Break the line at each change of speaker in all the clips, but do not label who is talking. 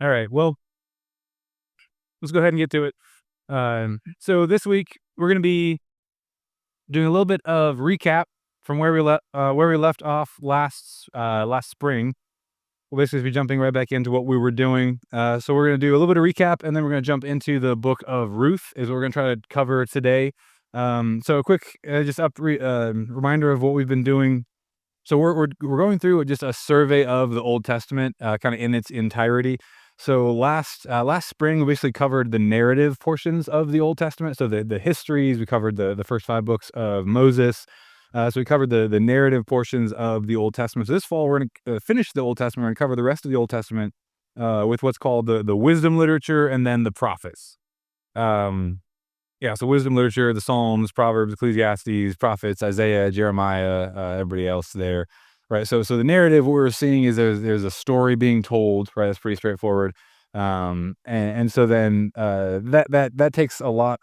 All right. Well, let's go ahead and get to it. So this week we're going to be doing a little bit of recap from where we left off last spring. We'll basically be jumping right back into what we were doing. So we're going to do a little bit of recap, and then we're going to jump into the book of Ruth, is what we're going to try to cover today. So a quick reminder of what we've been doing. So we're going through just a survey of the Old Testament, kind of in its entirety. So last spring we basically covered the narrative portions of the Old Testament. So the histories, we covered the first 5 books of Moses. So we covered the narrative portions of the Old Testament. So this fall we're going to finish the Old Testament. We're going to cover the rest of the Old Testament with what's called the wisdom literature and then the prophets. Um, yeah, so wisdom literature, the Psalms, Proverbs, Ecclesiastes, prophets, Isaiah, Jeremiah, everybody else there, right? So the narrative, what we're seeing is there's a story being told, right? That's pretty straightforward. And so then that takes a lot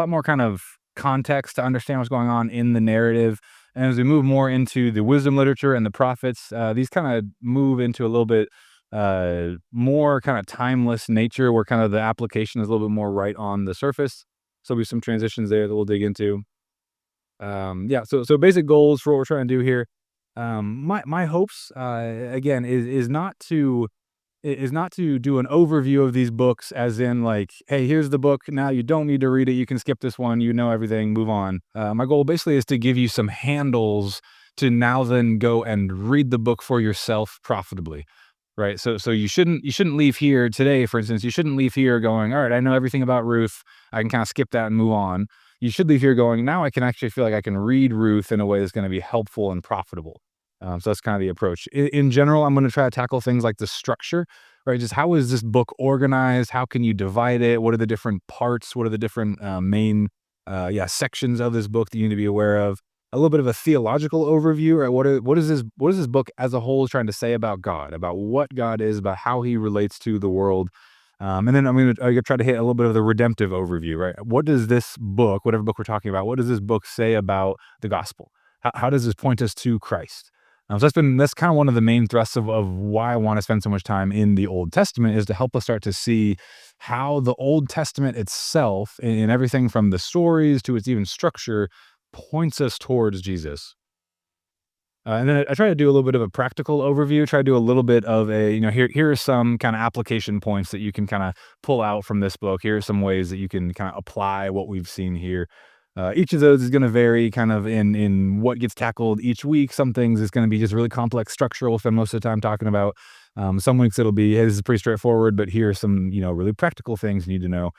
more kind of context to understand what's going on in the narrative. And as we move more into the wisdom literature and the prophets, these kind of move into a little bit more kind of timeless nature, where kind of the application is a little bit more right on the surface. So there'll be some transitions there that we'll dig into. Yeah, so basic goals for what we're trying to do here. My hopes, again, is not to do an overview of these books, as in like, hey, here's the book. Now you don't need to read it. You can skip this one. You know everything. Move on. My goal basically is to give you some handles to now then go and read the book for yourself profitably. Right. So you shouldn't leave here today, for instance, you shouldn't leave here going, all right, I know everything about Ruth. I can kind of skip that and move on. You should leave here going, now I can actually feel like I can read Ruth in a way that's going to be helpful and profitable. So that's kind of the approach. In general, I'm going to try to tackle things like the structure, right? Just how is this book organized? How can you divide it? What are the different parts? What are the different main sections of this book that you need to be aware of? A little bit of a theological overview, right? What is this book as a whole trying to say about God, about what God is, about how He relates to the world, and then I'm gonna try to hit a little bit of the redemptive overview, right? What does this book, whatever book we're talking about, what does this book say about the gospel? How does this point us to Christ? So that's kind of one of the main thrusts of why I want to spend so much time in the Old Testament, is to help us start to see how the Old Testament itself, in everything from the stories to its even structure, points us towards Jesus. And then I try to do a little bit of a practical overview, try to do a little bit of a, here are some kind of application points that you can kind of pull out from this book. Here are some ways that you can kind of apply what we've seen here. Each of those is going to vary kind of in what gets tackled each week. Some things is going to be just really complex structure we'll spend most of the time talking about. Some weeks it'll be, hey, this is pretty straightforward, but here are some, really practical things you need to know.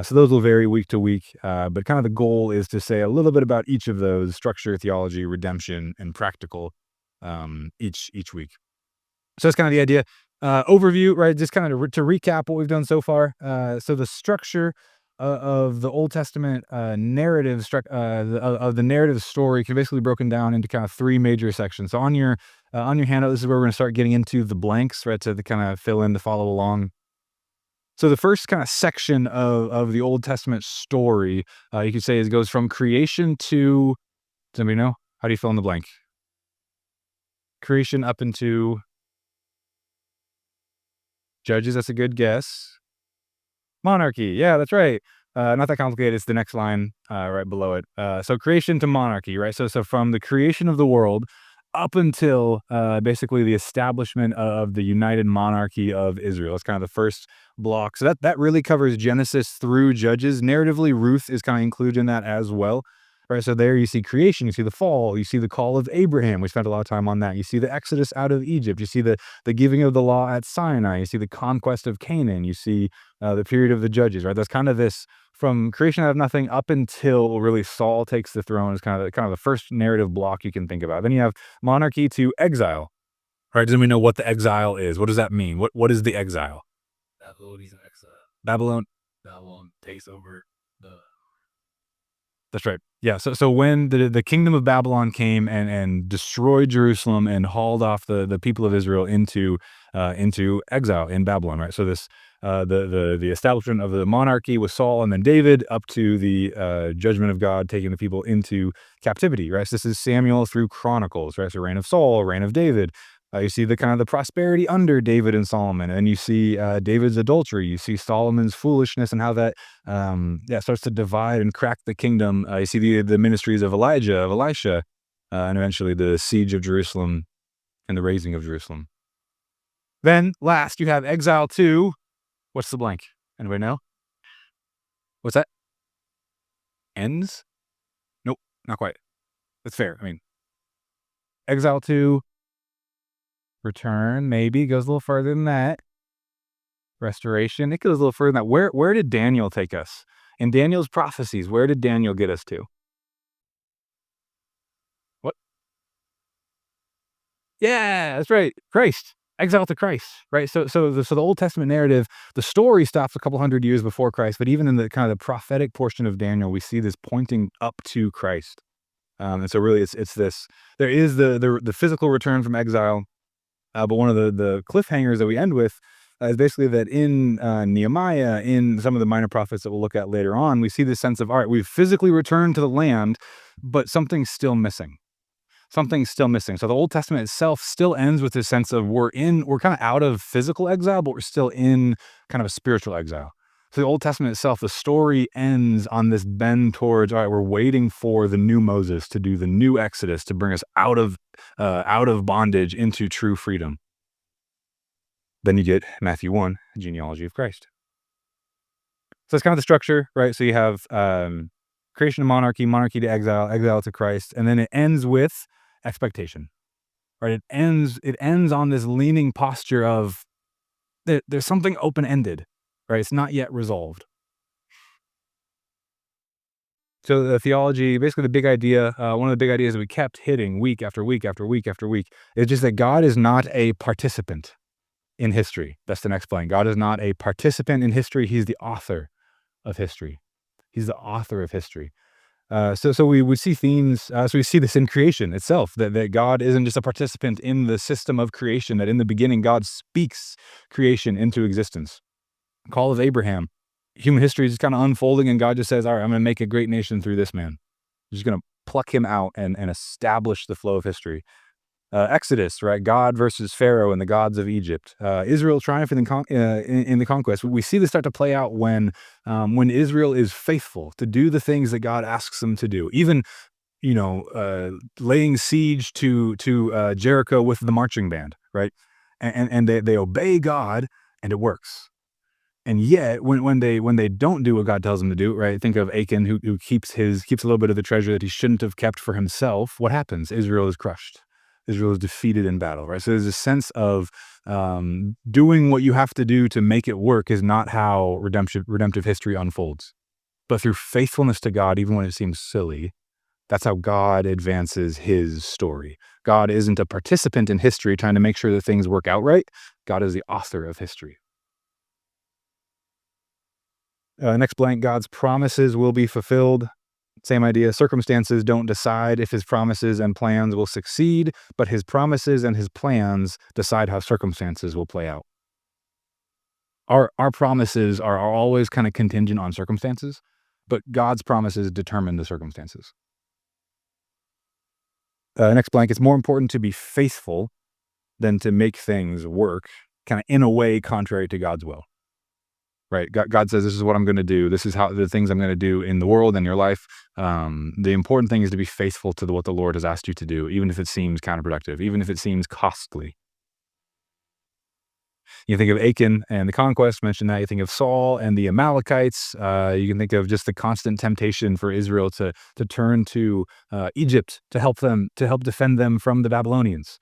So those will vary week to week, but kind of the goal is to say a little bit about each of those: structure, theology, redemption, and practical, each week. So that's kind of the idea. Overview, right? Just kind of to recap what we've done so far. So the structure of the Old Testament of the narrative story can basically be broken down into kind of 3 major sections. So on your handout, this is where we're going to start getting into the blanks, right? To kind of fill in, to follow along. So the first kind of section of the Old Testament story, you could say, is goes from creation to, does anybody know? How do you fill in the blank? Creation up into Judges. That's a good guess. Monarchy. Yeah, that's right. Not that complicated. It's the next line right below it. So creation to monarchy, right? So from the creation of the world up until basically the establishment of the united monarchy of Israel. It's kind of the first block. So that really covers Genesis through Judges. Narratively, Ruth is kind of included in that as well. Right, so there you see creation, you see the fall, you see the call of Abraham. We spent a lot of time on that. You see the exodus out of Egypt. You see the giving of the law at Sinai. You see the conquest of Canaan. You see the period of the Judges. Right, that's kind of this from creation out of nothing up until really Saul takes the throne, is kind of the first narrative block you can think about. Then you have monarchy to exile. Right, doesn't we know what the exile is? What does that mean? What is the exile? Babylonian exile. Babylon takes over the. That's right. Yeah. So when the kingdom of Babylon came and destroyed Jerusalem and hauled off the people of Israel into exile in Babylon, right? So this the establishment of the monarchy with Saul and then David, up to the judgment of God taking the people into captivity, right? So this is Samuel through Chronicles, right? So reign of Saul, reign of David. You see the kind of the prosperity under David and Solomon, and you see David's adultery. You see Solomon's foolishness and how that starts to divide and crack the kingdom. You see the ministries of Elijah, of Elisha, and eventually the siege of Jerusalem and the raising of Jerusalem. Then last, you have exile to what's the blank? Anybody know? What's that? Ends? Nope, not quite. That's fair. I mean, exile to return, maybe goes a little further than that. Restoration, it goes a little further than that. Where did Daniel take us? In Daniel's prophecies, where did Daniel get us to? What? Yeah, that's right. Christ. Exile to Christ, right? So the Old Testament narrative, the story stops a couple hundred years before Christ, but even in the kind of the prophetic portion of Daniel, we see this pointing up to Christ. And so really it's this, there is the physical return from exile, but one of the cliffhangers that we end with is basically that in Nehemiah, in some of the minor prophets that we'll look at later on, we see this sense of, all right, we've physically returned to the land, but something's still missing. Something's still missing. So the Old Testament itself still ends with this sense of we're kind of out of physical exile, but we're still in kind of a spiritual exile. So the Old Testament itself, the story ends on this bend towards, all right, we're waiting for the new Moses to do the new Exodus to bring us out of bondage into true freedom. Then you get Matthew 1, genealogy of Christ. So that's kind of the structure, right? So you have creation of monarchy, monarchy to exile, exile to Christ, and then it ends with expectation, right? It ends on this leaning posture of there's something open-ended, right? It's not yet resolved. So the theology, basically the big idea, one of the big ideas that we kept hitting week after week after week after week is just that God is not a participant in history. That's the next blank. God is not a participant in history. He's the author of history. He's the author of history. So we would see themes. So we see this in creation itself, that God isn't just a participant in the system of creation, that in the beginning, God speaks creation into existence. Call of Abraham. Human history is kind of unfolding, and God just says, all right, I'm going to make a great nation through this man. I'm just going to pluck him out and establish the flow of history. Exodus, right? God versus Pharaoh and the gods of Egypt. Israel triumphing in the conquest. We see this start to play out when Israel is faithful to do the things that God asks them to do. Even laying siege to Jericho with the marching band, right? And they obey God, and it works. And yet, when they don't do what God tells them to do, right? Think of Achan, who keeps a little bit of the treasure that he shouldn't have kept for himself. What happens? Israel is crushed. Israel is defeated in battle, right? So there's a sense of doing what you have to do to make it work is not how redemptive history unfolds. But through faithfulness to God, even when it seems silly, that's how God advances his story. God isn't a participant in history trying to make sure that things work out right. God is the author of history. Next blank, God's promises will be fulfilled. Same idea. Circumstances don't decide if his promises and plans will succeed, but his promises and his plans decide how circumstances will play out. Our promises are always kind of contingent on circumstances, but God's promises determine the circumstances. Next blank, it's more important to be faithful than to make things work, kind of in a way contrary to God's will. Right. God says, this is what I'm going to do. This is how the things I'm going to do in the world and your life. The important thing is to be faithful to what the Lord has asked you to do, even if it seems counterproductive, even if it seems costly. You think of Achan and the conquest, mentioned that. You think of Saul and the Amalekites. You can think of just the constant temptation for Israel to turn to Egypt to help defend them from the Babylonians.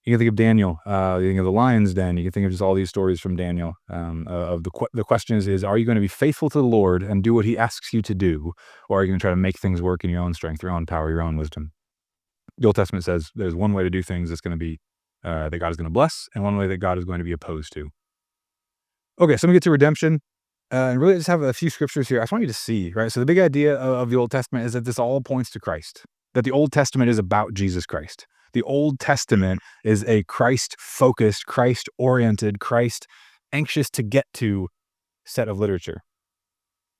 You can think of Daniel. You think of the lion's den. You can think of just all these stories from Daniel. Of the question is, are you going to be faithful to the Lord and do what He asks you to do, or are you going to try to make things work in your own strength, your own power, your own wisdom? The Old Testament says there's one way to do things that's going to be that God is going to bless, and one way that God is going to be opposed to. Okay, so let me get to redemption. And really, I just have a few scriptures here I just want you to see, right? So the big idea of the Old Testament is that this all points to Christ, that the Old Testament is about Jesus Christ. The Old Testament is a Christ-focused, Christ-oriented, Christ-anxious to get to set of literature.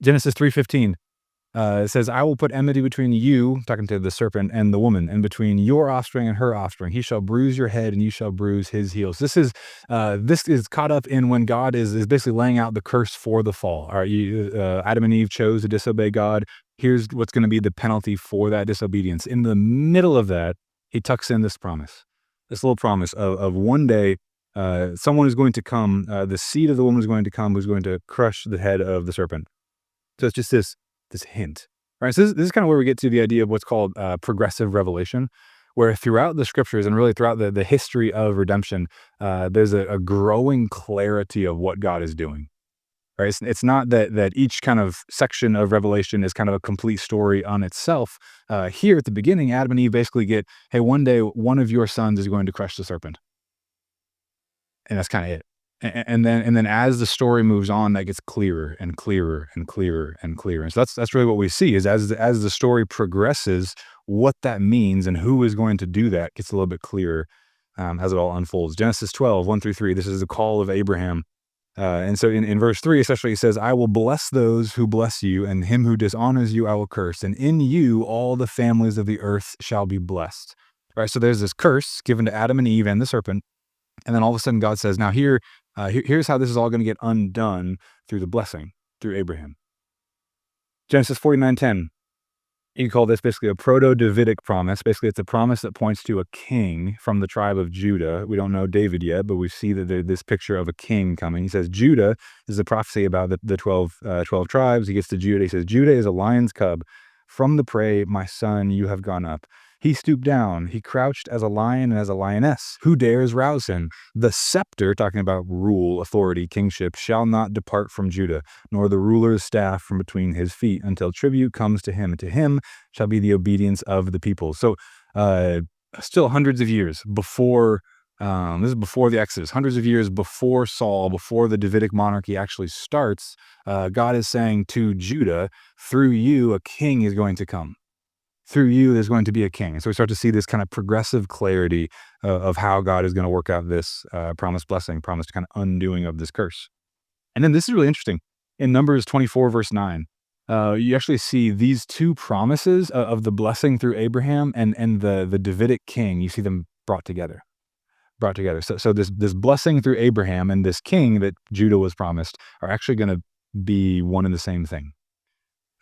Genesis 3:15, It says, I will put enmity between you, talking to the serpent, and the woman, and between your offspring and her offspring. He shall bruise your head, and you shall bruise his heels. This is caught up in when God is basically laying out the curse for the fall. All right, Adam and Eve chose to disobey God. Here's what's going to be the penalty for that disobedience. In the middle of that, he tucks in this promise, this little promise of one day, someone is going to come, the seed of the woman is going to come, who's going to crush the head of the serpent. So it's just this hint, right? So this is kind of where we get to the idea of what's called progressive revelation, where throughout the scriptures and really throughout the history of redemption, there's a growing clarity of what God is doing. Right? It's not that each kind of section of Revelation is kind of a complete story on itself. Here at the beginning, Adam and Eve basically get, hey, one day one of your sons is going to crush the serpent, and that's kind of it. And then as the story moves on, that gets clearer and clearer and clearer and clearer. And so that's really what we see is as the story progresses, what that means and who is going to do that gets a little bit clearer as it all unfolds. Genesis 12, 1-3. This is the call of Abraham. And so in verse 3, especially, he says, I will bless those who bless you, and him who dishonors you, I will curse. And in you, all the families of the earth shall be blessed. Right. So there's this curse given to Adam and Eve and the serpent. And then all of a sudden God says, now here's how this is all going to get undone through the blessing, through Abraham. Genesis 49:10. You can call this basically a proto-Davidic promise. Basically, it's a promise that points to a king from the tribe of Judah. We don't know David yet, but we see that there's this picture of a king coming. He says Judah is a prophecy about the 12 tribes. He gets to Judah. He says, Judah is a lion's cub. From the prey, my son, you have gone up. He stooped down. He crouched as a lion and as a lioness. Who dares rouse him? The scepter, talking about rule, authority, kingship, shall not depart from Judah, nor the ruler's staff from between his feet, until tribute comes to him. And to him shall be the obedience of the people. So still hundreds of years before, this is before the Exodus, hundreds of years before Saul, before the Davidic monarchy actually starts, God is saying to Judah, through you, a king is going to come. Through you, there's going to be a king. And so we start to see this kind of progressive clarity of how God is going to work out this promised blessing, promised kind of undoing of this curse. And then this is really interesting. In Numbers 24, verse 9, you actually see these two promises of the blessing through Abraham and the Davidic king. You see them brought together. So this blessing through Abraham and this king that Judah was promised are actually going to be one and the same thing.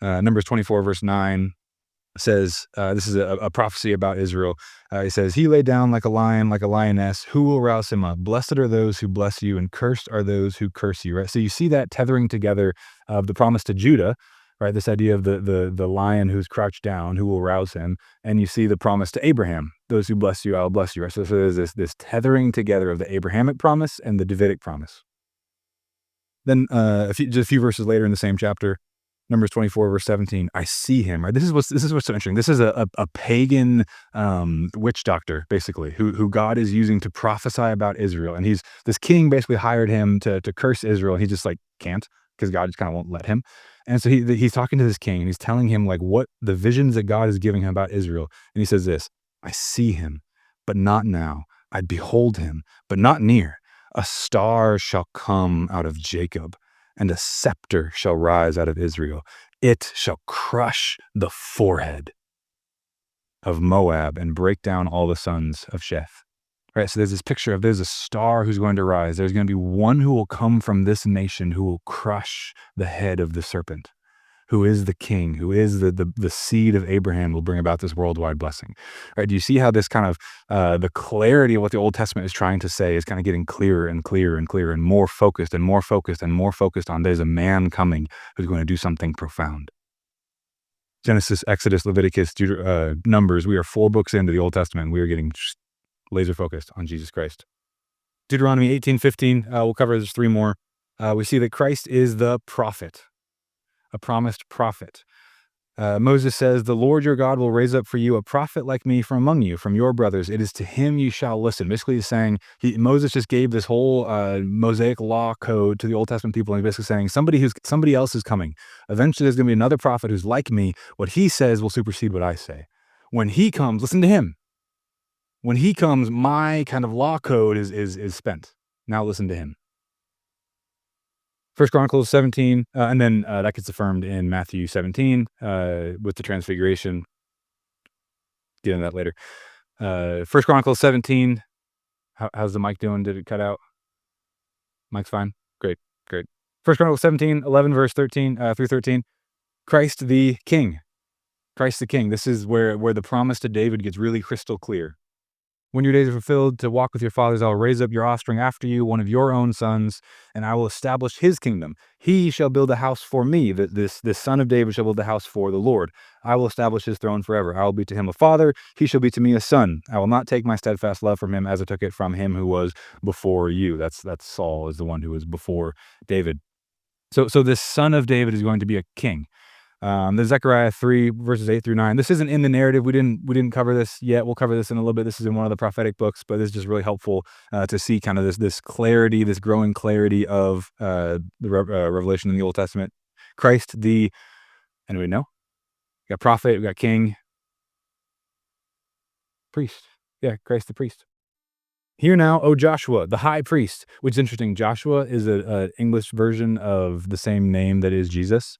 Numbers 24, verse 9 says, this is a prophecy about Israel. He says, he lay down like a lion, like a lioness. Who will rouse him up? Blessed are those who bless you, and cursed are those who curse you. Right. So you see that tethering together of the promise to Judah, right? This idea of the lion who's crouched down, who will rouse him, and you see the promise to Abraham: those who bless you, I will bless you. Right. So there's this tethering together of the Abrahamic promise and the Davidic promise. Then just a few verses later in the same chapter, Numbers 24, verse 17, I see him. Right. This is what's so interesting. This is a pagan witch doctor, basically, who God is using to prophesy about Israel. And this king basically hired him to curse Israel, and he just can't, because God just kind of won't let him. And so he's talking to this king, and he's telling him what the visions that God is giving him about Israel. And he says this, I see him, but not now. I behold him, but not near. A star shall come out of Jacob, and a scepter shall rise out of Israel. It shall crush the forehead of Moab and break down all the sons of Sheth. Right, so there's this picture of there's a star who's going to rise. There's going to be one who will come from this nation who will crush the head of the serpent, who is the king, who is the seed of Abraham, will bring about this worldwide blessing. Right? Do you see how this kind of the clarity of what the Old Testament is trying to say is kind of getting clearer and clearer and clearer and more focused and more focused and more focused on there's a man coming who's going to do something profound. Genesis, Exodus, Leviticus, Numbers, we are 4 books into the Old Testament. We are getting laser focused on Jesus Christ. Deuteronomy 18:15, we'll cover just 3 more. We see that Christ is the prophet, a promised prophet. Moses says, the Lord your God will raise up for you a prophet like me from among you, from your brothers. It is to him you shall listen. Basically, he's saying, Moses just gave this whole Mosaic law code to the Old Testament people. And he's basically saying, somebody else is coming. Eventually, there's going to be another prophet who's like me. What he says will supersede what I say. When he comes, listen to him. When he comes, my kind of law code is spent. Now listen to him. First Chronicles 17, and then that gets affirmed in Matthew 17 with the transfiguration. Get into that later. First Chronicles 17. How's the mic doing? Did it cut out? Mic's fine. Great, great. First Chronicles 17, 11, verse 13 through 13. Christ the King. Christ the King. This is where the promise to David gets really crystal clear. When your days are fulfilled to walk with your fathers, I will raise up your offspring after you, one of your own sons, and I will establish his kingdom. He shall build a house for me. This son of David shall build a house for the Lord. I will establish his throne forever. I will be to him a father. He shall be to me a son. I will not take my steadfast love from him as I took it from him who was before you. That's Saul is the one who was before David. So this son of David is going to be a king. There's Zechariah 3 verses 8 through 9. This isn't in the narrative. We didn't cover this yet. We'll cover this in a little bit. This is in one of the prophetic books, but this is just really helpful to see kind of this clarity, this growing clarity of the revelation in the Old Testament. Christ, anybody know? We got prophet, we got king, priest. Yeah, Christ the priest. Hear now, O Joshua, the high priest, which is interesting. Joshua is a English version of the same name that is Jesus.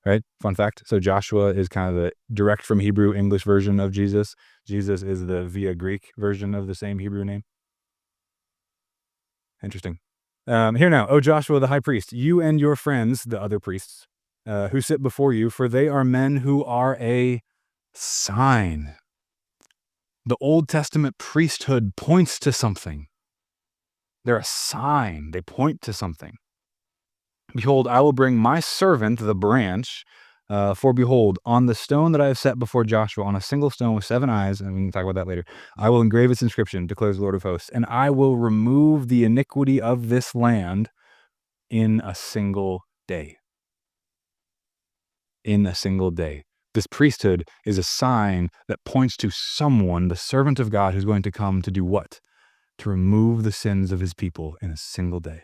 Right? Fun fact. So Joshua is kind of the direct from Hebrew English version of Jesus. Jesus is the via Greek version of the same Hebrew name. Interesting. Here now, O Joshua the high priest, you and your friends, the other priests, who sit before you, for they are men who are a sign. The Old Testament priesthood points to something. They're a sign. They point to something. Behold, I will bring my servant, the branch, for behold, on the stone that I have set before Joshua, on a single stone with 7 eyes, and we can talk about that later, I will engrave its inscription, declares the Lord of hosts, and I will remove the iniquity of this land in a single day. In a single day. This priesthood is a sign that points to someone, the servant of God, who's going to come to do what? To remove the sins of his people in a single day.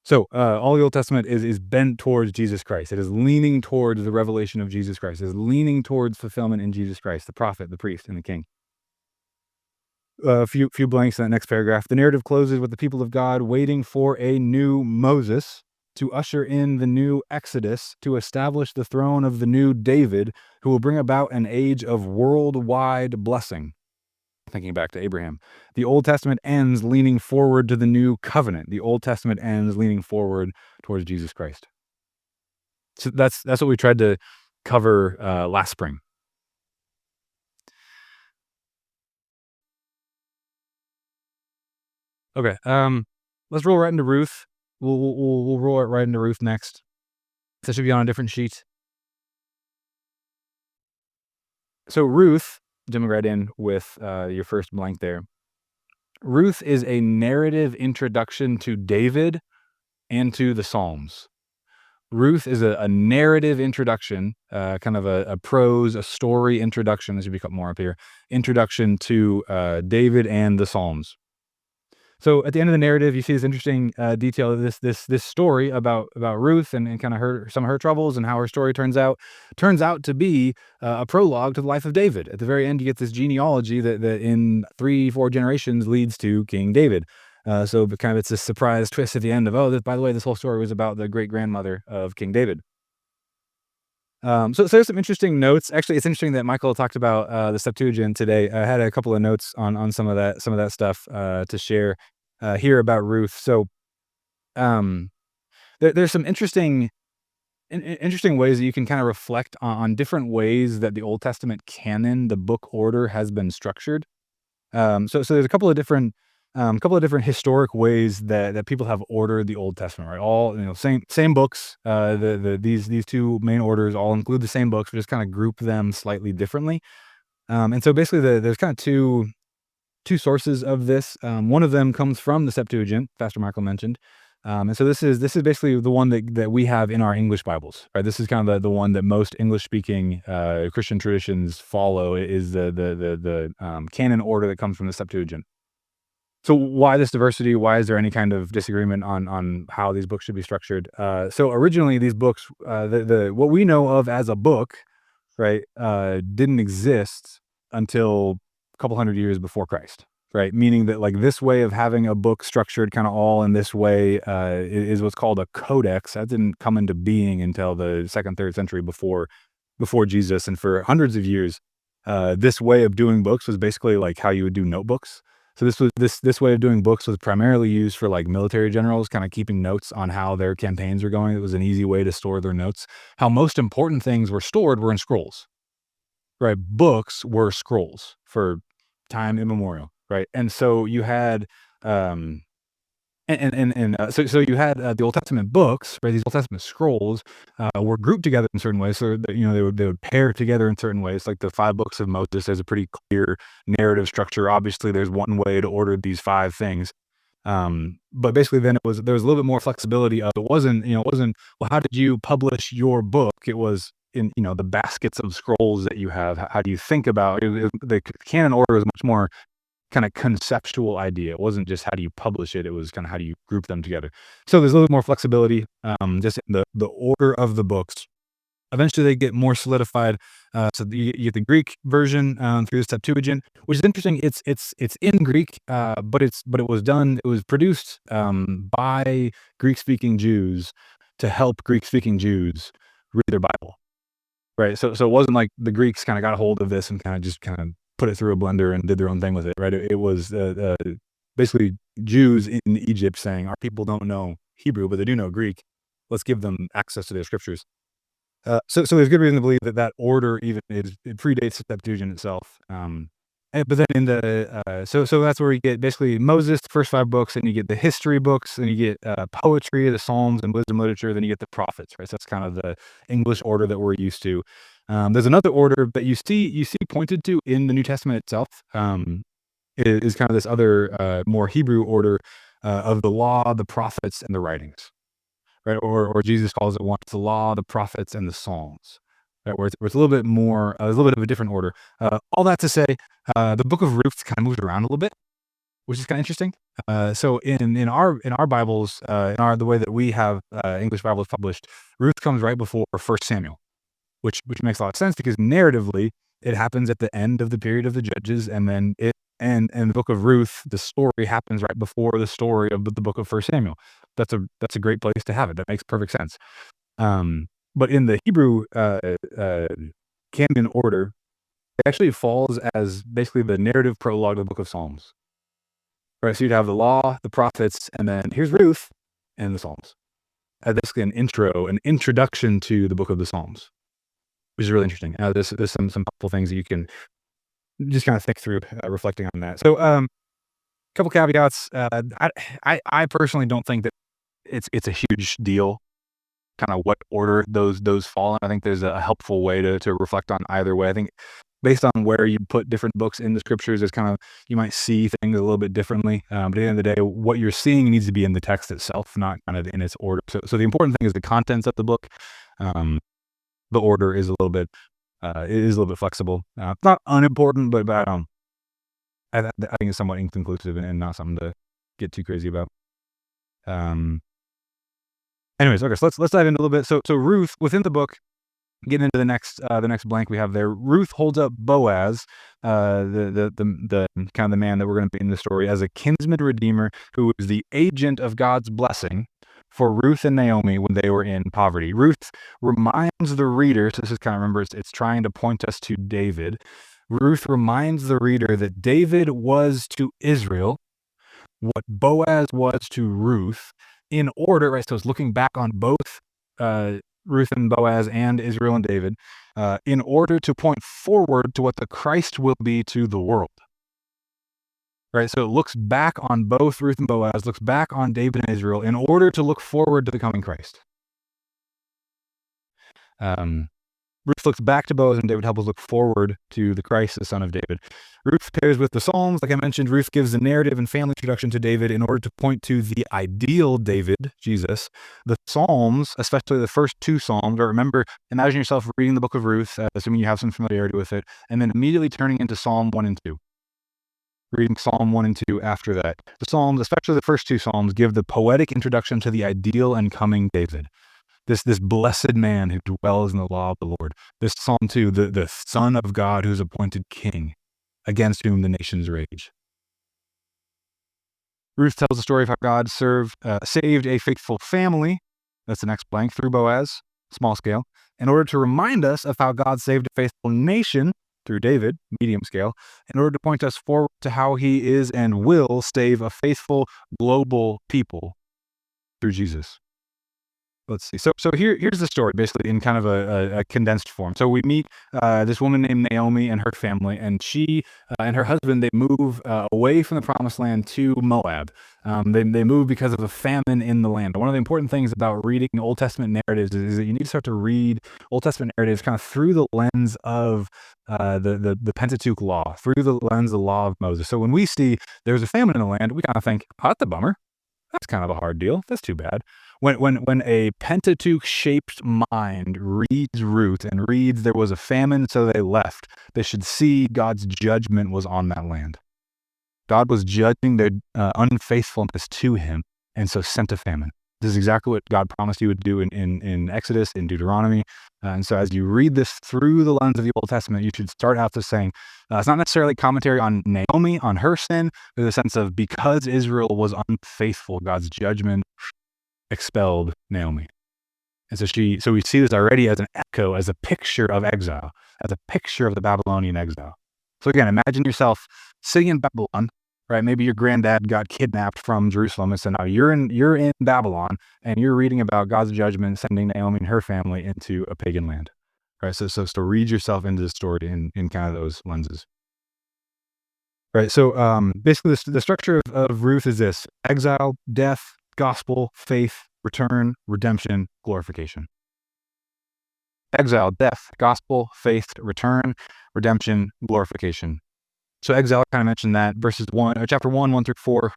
So all the Old Testament is bent towards Jesus Christ. It is leaning towards the revelation of Jesus Christ. It is leaning towards fulfillment in Jesus Christ, the prophet, the priest, and the king. A few blanks in that next paragraph. The narrative closes with the people of God waiting for a new Moses to usher in the new Exodus, to establish the throne of the new David, who will bring about an age of worldwide blessing. Thinking back to Abraham, the Old Testament ends leaning forward to the new covenant. The Old Testament ends leaning forward towards Jesus Christ. So that's what we tried to cover last spring. Okay, let's roll right into Ruth. We'll roll it right into Ruth next. That should be on a different sheet. So Ruth, jumping right in with your first blank there. Ruth is a narrative introduction to David and to the Psalms. Ruth is a narrative introduction, kind of a prose, a story introduction, as you become more up here, introduction to David and the Psalms. So at the end of the narrative, you see this interesting detail of this story about Ruth and kind of some of her troubles and how her story turns out to be a prologue to the life of David. At the very end, you get this genealogy that in 3-4 generations leads to King David. So kind of it's this surprise twist at the end of, by the way, this whole story was about the great grandmother of King David. So there's some interesting notes. Actually, it's interesting that Michael talked about the Septuagint today. I had a couple of notes on some of that stuff to share here about Ruth. So there's some interesting ways that you can kind of reflect on different ways that the Old Testament canon, the book order, has been structured. So there's a couple of different historic ways that people have ordered the Old Testament, right? All, same books. These two main orders all include the same books, but just kind of group them slightly differently. And so basically, there's kind of two sources of this. One of them comes from the Septuagint, Pastor Michael mentioned. And so this is basically the one that we have in our English Bibles, right? This is kind of the one that most English-speaking Christian traditions follow, is the canon order that comes from the Septuagint. So why this diversity? Why is there any kind of disagreement on how these books should be structured? So originally, these books, what we know of as a book, right, didn't exist until a couple hundred years before Christ. right? Meaning that like this way of having a book structured kind of all in this way is what's called a codex. That didn't come into being until the second, third century before Jesus, and for hundreds of years, this way of doing books was basically like how you would do notebooks. So this way of doing books was primarily used for like military generals, kind of keeping notes on how their campaigns were going. It was an easy way to store their notes. How most important things were stored were in scrolls, right? Books were scrolls for time immemorial, right? And so you had, um, so you had the Old Testament books, right? These Old Testament scrolls were grouped together in certain ways. So that, they would pair together in certain ways. Like the 5 books of Moses, there's a pretty clear narrative structure. Obviously, there's one way to order these 5 things. But basically, then there was a little bit more flexibility. It wasn't well, how did you publish your book? It was in the baskets of scrolls that you have. How do you think about the canon order is much more kind of conceptual idea. It wasn't just how do you publish it, it was kind of how do you group them together. So there's a little more flexibility, just in the order of the books. Eventually they get more solidified. So you get the Greek version through the Septuagint, which is interesting. It's in Greek, but it was produced by Greek speaking Jews to help Greek speaking Jews read their Bible. Right, so it wasn't like the Greeks kinda got a hold of this and kinda put it through a blender and did their own thing with it, right? It was, basically Jews in Egypt saying, "Our people don't know Hebrew, but they do know Greek. Let's give them access to their scriptures." So there's good reason to believe that that order even it predates the Septuagint itself. But then in the so that's where you get basically Moses, the first 5 books, and you get the history books, and you get poetry, the Psalms, and wisdom literature. Then you get the prophets, right? So that's kind of the English order that we're used to. There's another order that you see pointed to in the New Testament itself. Is kind of this other more Hebrew order of the law, the prophets, and the writings, right? Or Jesus calls it once the law, the prophets, and the Psalms, right? Where it's a little bit more, a little bit of a different order. All that to say, the book of Ruth kind of moved around a little bit, which is kind of interesting. So in our Bibles, the way that we have English Bibles published, Ruth comes right before First Samuel, which makes a lot of sense because narratively it happens at the end of the period of the Judges, and then and the book of Ruth, the story happens right before the story of the book of First Samuel. That's a great place to have it. That makes perfect sense. But in the Hebrew canon order, it actually falls as basically the narrative prologue of the book of Psalms. Right, so you'd have the law, the prophets, and then here's Ruth and the Psalms. Basically an introduction to the book of the Psalms, which is really interesting. There's some helpful things that you can just kind of think through, reflecting on that. So, couple caveats. I personally don't think that it's a huge deal, kind of what order those fall in. I think there's a helpful way to reflect on either way. I think based on where you put different books in the scriptures, there's kind of you might see things a little bit differently. But at the end of the day, what you're seeing needs to be in the text itself, not kind of in its order. So the important thing is the contents of the book. The order is a little bit flexible. It's not unimportant, but I think it's somewhat inconclusive and not something to get too crazy about. Anyways, okay, so let's dive in a little bit. So Ruth within the book, getting into the next blank we have there. Ruth holds up Boaz, the kind of the man that we're going to be in the story, as a kinsman redeemer who is the agent of God's blessing for Ruth and Naomi when they were in poverty. Ruth reminds the reader, so this is kind of, remember, it's trying to point us to David. Ruth reminds the reader that David was to Israel what Boaz was to Ruth in order, right? So it's looking back on both Ruth and Boaz and Israel and David in order to point forward to what the Christ will be to the world. Right, so it looks back on both Ruth and Boaz, looks back on David and Israel in order to look forward to the coming Christ. Ruth looks back to Boaz and David helps us look forward to the Christ, the son of David. Ruth pairs with the Psalms. Like I mentioned, Ruth gives the narrative and family introduction to David in order to point to the ideal David, Jesus. The Psalms, especially the first 2 Psalms, or remember, imagine yourself reading the book of Ruth, assuming you have some familiarity with it, and then immediately turning into Psalm 1 and 2. Reading Psalm 1 and 2 after that. The Psalms, especially the first 2 Psalms, give the poetic introduction to the ideal and coming David. This blessed man who dwells in the law of the Lord. This Psalm 2, the Son of God who's appointed king, against whom the nations rage. Ruth tells the story of how God saved a faithful family. That's the next blank, through Boaz, small scale, in order to remind us of how God saved a faithful nation through David, medium scale, in order to point us forward to how he is and will save a faithful global people through Jesus. Let's see. So here's the story, basically in kind of a condensed form. So we meet this woman named Naomi and her family, and she and her husband, they move away from the promised land to Moab. They move because of a famine in the land. One of the important things about reading Old Testament narratives is that you need to start to read Old Testament narratives kind of through the lens of the Pentateuch law, through the lens of the law of Moses. So when we see there's a famine in the land, we kind of think, oh, that's a bummer. That's kind of a hard deal. That's too bad. When a Pentateuch-shaped mind reads Ruth and reads there was a famine, so they left, they should see God's judgment was on that land. God was judging their unfaithfulness to him, and so sent a famine. This is exactly what God promised he would do in Exodus, in Deuteronomy. And so as you read this through the lens of the Old Testament, you should start out to saying, it's not necessarily commentary on Naomi, on her sin, but the sense of because Israel was unfaithful, God's judgment expelled Naomi. And so we see this already as an echo, as a picture of exile, as a picture of the Babylonian exile. So again, imagine yourself sitting in Babylon, right? Maybe your granddad got kidnapped from Jerusalem, and so now you're in Babylon, and you're reading about God's judgment sending Naomi and her family into a pagan land, right? So read yourself into the story in kind of those lenses, right? So basically, the structure of Ruth is this: exile, death, gospel, faith, return, redemption, glorification. Exile, death, gospel, faith, return, redemption, glorification. So exile, I kind of mentioned that, chapter 1 through 4,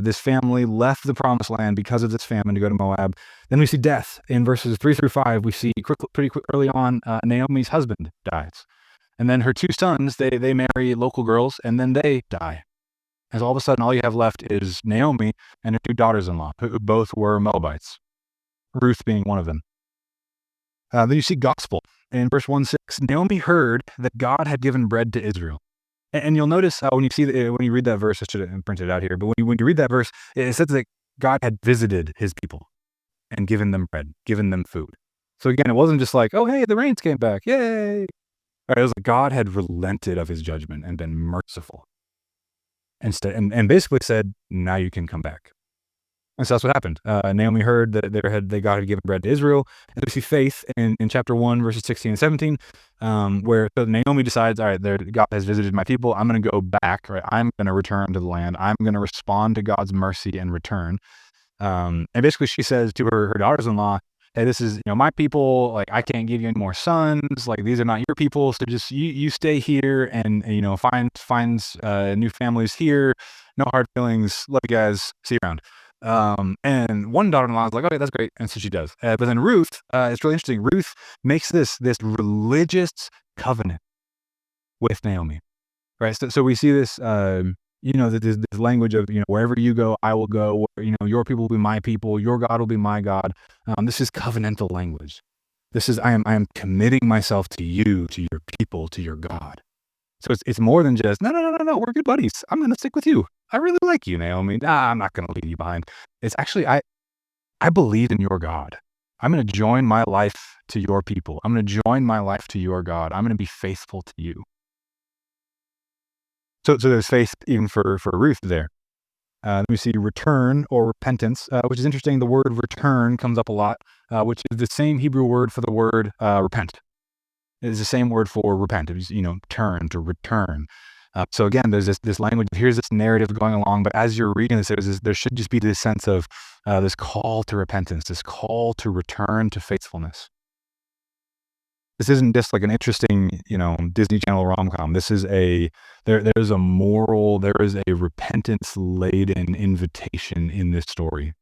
this family left the promised land because of this famine to go to Moab. Then we see death in verses 3 through 5. We see pretty quick early on, Naomi's husband dies. And then her two sons, they marry local girls, and then they die. As all of a sudden, all you have left is Naomi and her two daughters-in-law, who both were Moabites, Ruth being one of them. Then you see gospel. In verse 1-6, Naomi heard that God had given bread to Israel. And you'll notice when you read that verse, I should have printed it out here, but when you read that verse, it says that God had visited his people and given them bread, given them food. So again, it wasn't just like, oh, hey, the rains came back, yay. Right, it was like God had relented of his judgment and been merciful. And basically said, now you can come back. And so that's what happened. Naomi heard that God had given bread to Israel. And we see faith in chapter 1, verses 16 and 17, where Naomi decides, all right, God has visited my people. I'm going to go back. Right? I'm going to return to the land. I'm going to respond to God's mercy and return. And basically she says to her daughters-in-law, hey, this is my people. Like, I can't give you any more sons. Like, these are not your people. So just you stay here and find new families here. No hard feelings. Love you guys. See you around. And one daughter-in-law is like, okay, that's great. And so she does. But then Ruth, it's really interesting. Ruth makes this religious covenant with Naomi, right? So we see this, this language of, wherever you go, I will go. Your people will be my people. Your God will be my God. This is covenantal language. This is, I am committing myself to you, to your people, to your God. So it's more than just, no, we're good buddies. I'm going to stick with you. I really like you, Naomi. I'm not going to leave you behind. It's actually, I believe in your God. I'm going to join my life to your people. I'm going to join my life to your God. I'm going to be faithful to you. So there's faith even for Ruth there. Then we see return or repentance, which is interesting. The word return comes up a lot, which is the same Hebrew word for the word repent. It is the same word for repent. It was, turn, to return. So again, there's this language. Here's this narrative going along, but as you're reading this, there should just be this sense of this call to repentance, this call to return to faithfulness. This isn't just like an interesting, Disney Channel rom-com. This is there's a moral, there is a repentance-laden invitation in this story.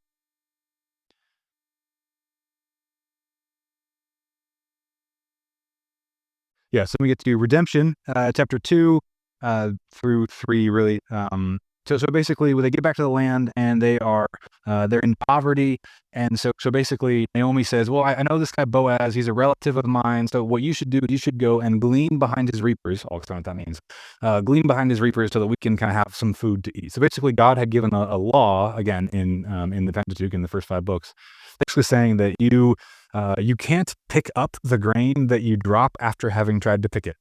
Yeah, so we get to redemption, chapter 2 through 3, really. So basically, when they get back to the land and they're in poverty, and so basically Naomi says, "Well, I know this guy Boaz. He's a relative of mine. So what you should do, you should go and glean behind his reapers. I'll explain what that means. Glean behind his reapers so that we can kind of have some food to eat." So basically, God had given a law again in the Pentateuch in the first 5 books, basically saying that you can't pick up the grain that you drop after having tried to pick it.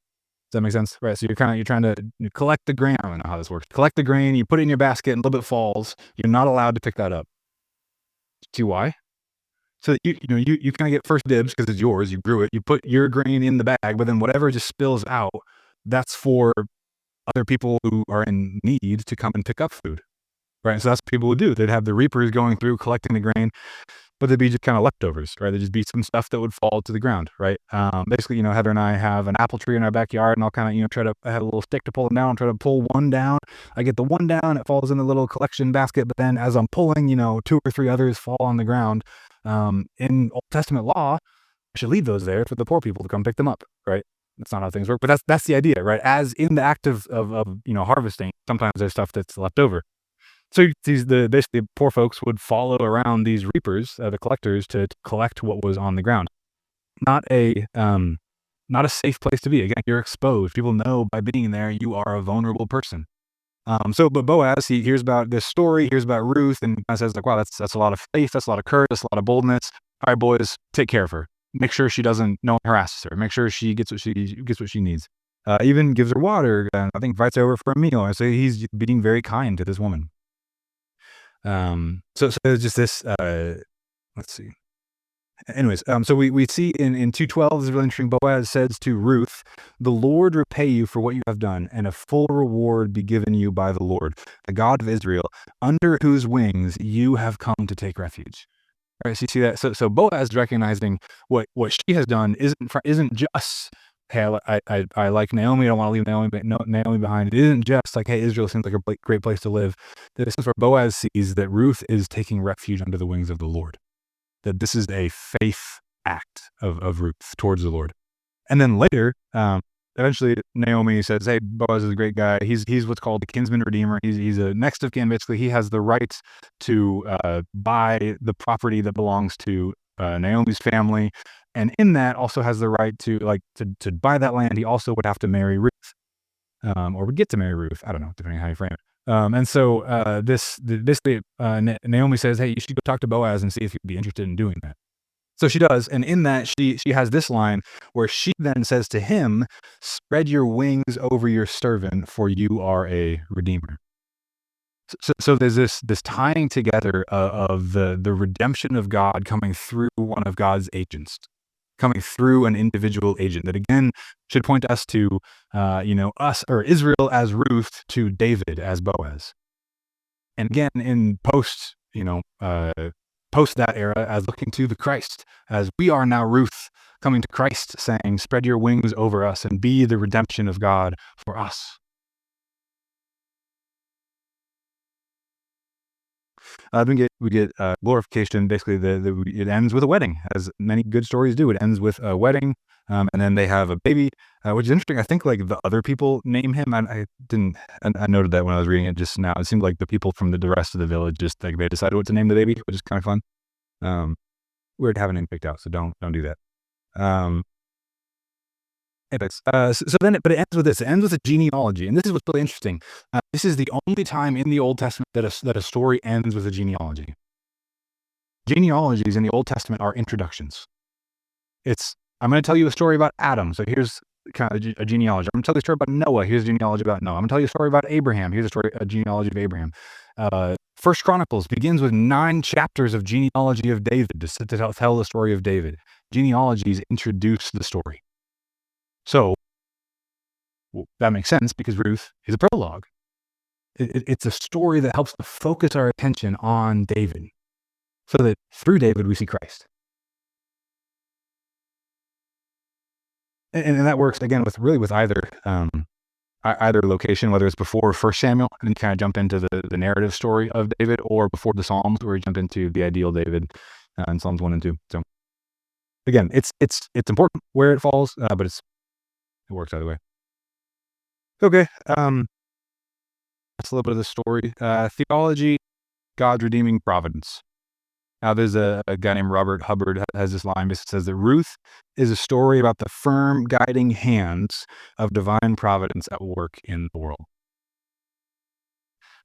Does that make sense? Right. So you're trying to collect the grain. I don't know how this works. Collect the grain, you put it in your basket, and a little bit falls. You're not allowed to pick that up. See why? So that you kind of get first dibs because it's yours. You grew it. You put your grain in the bag, but then whatever just spills out, that's for other people who are in need to come and pick up food. Right. So that's what people would do. They'd have the reapers going through collecting the grain, but they'd be just kind of leftovers, right? There'd just be some stuff that would fall to the ground, right? Basically, Heather and I have an apple tree in our backyard, and I'll kind of, I have a little stick to pull them down, try to pull one down. I get the one down, it falls in the little collection basket, but then as I'm pulling, 2 or 3 others fall on the ground. In Old Testament law, I should leave those there for the poor people to come pick them up, right? That's not how things work, but that's the idea, right? As in the act of harvesting, sometimes there's stuff that's left over. So basically poor folks would follow around these reapers, the collectors, to collect what was on the ground. Not a safe place to be. Again, you're exposed. People know by being there you are a vulnerable person. But Boaz, he hears about this story, hears about Ruth, and kind of says like, "Wow, that's a lot of faith, that's a lot of courage, that's a lot of boldness. All right, boys, take care of her. Make sure she doesn't no one harasses her. Make sure she gets what she needs. Even gives her water. And I think invites her over for a meal. I say he's being very kind to this woman." So there's just this, let's see. Anyways, so we see in 2:12, this is really interesting. Boaz says to Ruth, "The Lord repay you for what you have done, and a full reward be given you by the Lord, the God of Israel, under whose wings you have come to take refuge." All right, so you see that. So Boaz is recognizing what she has done isn't just, "Hey, I like Naomi. I don't want to leave Naomi behind." It isn't just like, "Hey, Israel seems like a great place to live." This is where Boaz sees that Ruth is taking refuge under the wings of the Lord. That this is a faith act of Ruth towards the Lord. And then later, eventually Naomi says, "Hey, Boaz is a great guy. He's what's called a kinsman redeemer. He's a next of kin. Basically, he has the right to buy the property that belongs to Naomi's family, and in that also has the right to buy that land. He also would have to marry Ruth, or would get to marry Ruth. I don't know, depending on how you frame it." And so basically, Naomi says, "Hey, you should go talk to Boaz and see if he'd be interested in doing that." So she does, and in that she has this line where she then says to him, "Spread your wings over your servant, for you are a redeemer." So there's this tying together of the redemption of God coming through one of God's agents, coming through an individual agent that again should point us to us or Israel as Ruth to David as Boaz, and again in post that era as looking to the Christ, as we are now Ruth coming to Christ saying, "Spread your wings over us and be the redemption of God for us." We get glorification. Basically, it ends with a wedding, as many good stories do. It ends with a wedding, and then they have a baby, which is interesting. I think like the other people name him. I didn't. I noted that when I was reading it just now. It seemed like the people from the rest of the village just like they decided what to name the baby, which is kind of fun. Weird having him picked out, so don't do that. Anyways, but it ends with this. It ends with a genealogy, and this is what's really interesting. This is the only time in the Old Testament that a story ends with a genealogy. Genealogies in the Old Testament are introductions. I'm going to tell you a story about Adam, so here's kind of a genealogy. I'm going to tell you a story about Noah. Here's a genealogy about Noah. I'm going to tell you a story about Abraham. Here's a genealogy of Abraham. First Chronicles begins with 9 chapters of genealogy of David to tell the story of David. Genealogies introduce the story. So that makes sense because Ruth is a prologue. It's a story that helps to focus our attention on David so that through David we see Christ. And that works again with either location, whether it's before 1 Samuel and then kind of jump into the narrative story of David, or before the Psalms where you jump into the ideal David in Psalms 1 and 2. So again, it's important where it falls, but it works either way. Okay. That's a little bit of the story. Theology, God's redeeming providence. Now, there's a guy named Robert Hubbard has this line that says that Ruth is a story about the firm guiding hands of divine providence at work in the world.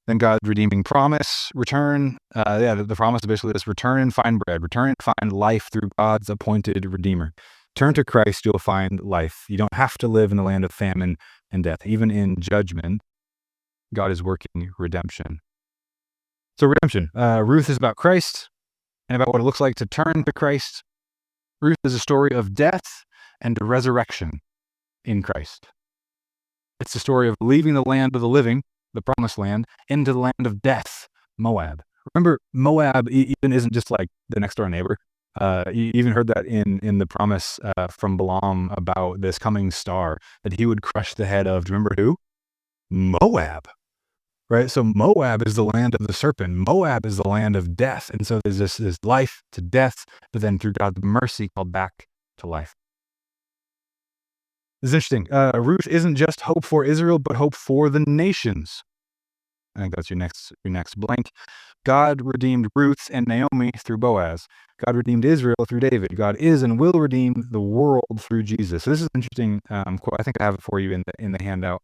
Then God's redeeming promise, return. The promise is basically this: return and find bread, return and find life through God's appointed Redeemer. Turn to Christ, you'll find life. You don't have to live in the land of famine and death. Even in judgment, God is working redemption. So redemption. Ruth is about Christ and about what it looks like to turn to Christ. Ruth is a story of death and resurrection in Christ. It's the story of leaving the land of the living, the promised land, into the land of death, Moab. Remember, Moab even isn't just like the next door neighbor. You even heard that in the promise from Balaam about this coming star, that he would crush the head of, do you remember who? Moab. Right? So Moab is the land of the serpent. Moab is the land of death. And so there's this life to death, but then through God's mercy called back to life. This is interesting. Ruth isn't just hope for Israel, but hope for the nations. I think that's your next blank. God redeemed Ruth and Naomi through Boaz. God redeemed Israel through David. God is and will redeem the world through Jesus. So this is an interesting quote. I think I have it for you in the handout.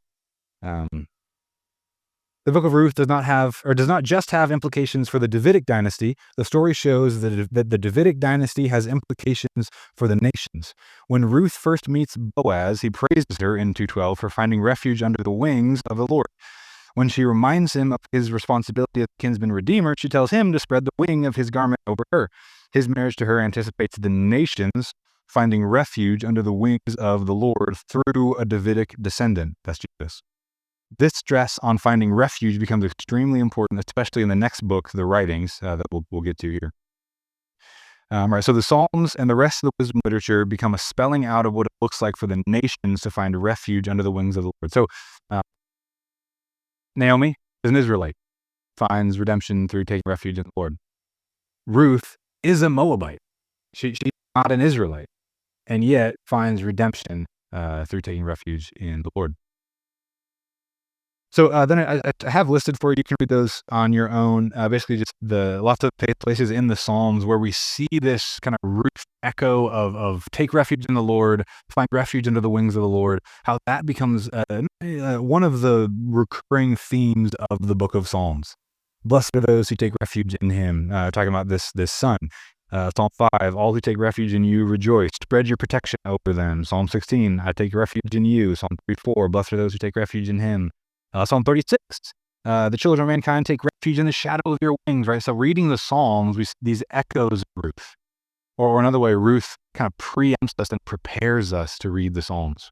The book of Ruth does not just have implications for the Davidic dynasty. The story shows that the Davidic dynasty has implications for the nations. When Ruth first meets Boaz, he praises her in 2:12 for finding refuge under the wings of the Lord. When she reminds him of his responsibility as kinsman redeemer, she tells him to spread the wing of his garment over her. His marriage to her anticipates the nations finding refuge under the wings of the Lord through a Davidic descendant. That's Jesus. This stress on finding refuge becomes extremely important, especially in the next book, the writings, that we'll get to here. Right, so the Psalms and the rest of the wisdom literature become a spelling out of what it looks like for the nations to find refuge under the wings of the Lord. So Naomi is an Israelite, finds redemption through taking refuge in the Lord. Ruth is a Moabite. She's not an Israelite, and yet finds redemption through taking refuge in the Lord. So then I have listed for you. You can read those on your own. Basically, just lots of places in the Psalms where we see this kind of Ruth echo of take refuge in the Lord, find refuge under the wings of the Lord. How that becomes one of the recurring themes of the book of Psalms. Blessed are those who take refuge in Him. Talking about this son. Psalm 5, all who take refuge in you rejoice. Spread your protection over them. Psalm 16, I take refuge in you. Psalm 34, blessed are those who take refuge in Him. Psalm 36, the children of mankind take refuge in the shadow of your wings, right? So reading the Psalms, we see these echoes of Ruth. Or another way, Ruth kind of preempts us and prepares us to read the Psalms.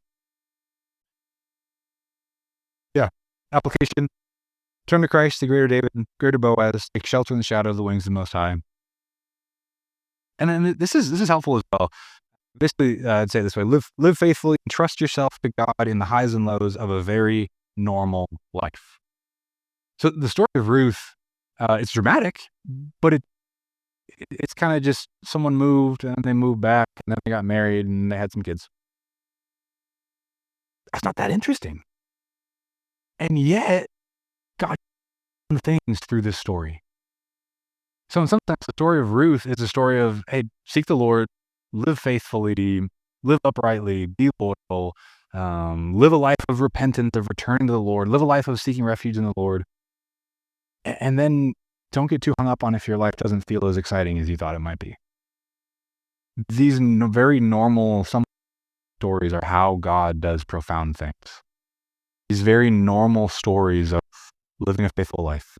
Yeah, application. Turn to Christ, the greater David, greater Boaz, take shelter in the shadow of the wings of the Most High. And then this is helpful as well. Basically, I'd say it this way: live faithfully and trust yourself to God in the highs and lows of a very normal life. So the story of Ruth, it's dramatic, but it's kind of just someone moved and they moved back and then they got married and they had some kids. That's not that interesting. And yet, God did things through this story. So in some sense, the story of Ruth is a story of, hey, seek the Lord, live faithfully, live uprightly, be loyal, live a life of repentance, of returning to the Lord, live a life of seeking refuge in the Lord. And then don't get too hung up on if your life doesn't feel as exciting as you thought it might be. These very normal stories are how God does profound things. These very normal stories of living a faithful life.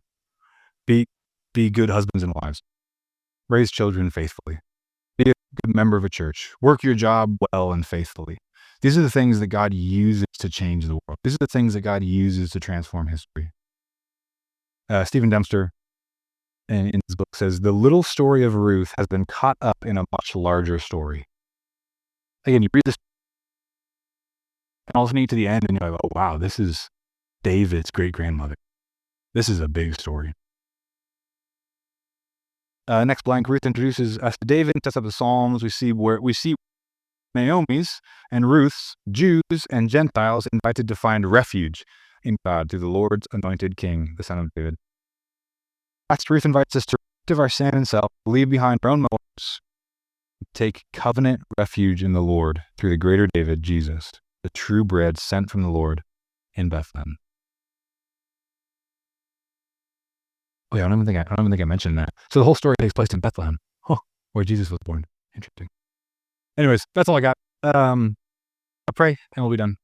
Be good husbands and wives. Raise children faithfully. Be a good member of a church. Work your job well and faithfully. These are the things that God uses to change the world. These are the things that God uses to transform history. Stephen Dempster, in his book, says, the little story of Ruth has been caught up in a much larger story. Again, you read this and all of a sudden you get to the end and you're like, oh, wow, this is David's great-grandmother. This is a big story. Next blank, Ruth introduces us to David, sets up the Psalms. We see Naomi's and Ruth's, Jews and Gentiles invited to find refuge. in God through the Lord's anointed King, the Son of David. Last, Ruth invites us to of our sin and self, leave behind our own motives, take covenant refuge in the Lord through the greater David, Jesus, the true bread sent from the Lord in Bethlehem. Oh yeah, I don't even think I mentioned that. So the whole story takes place in Bethlehem, where Jesus was born. Interesting. Anyways, that's all I got. I'll pray and we'll be done.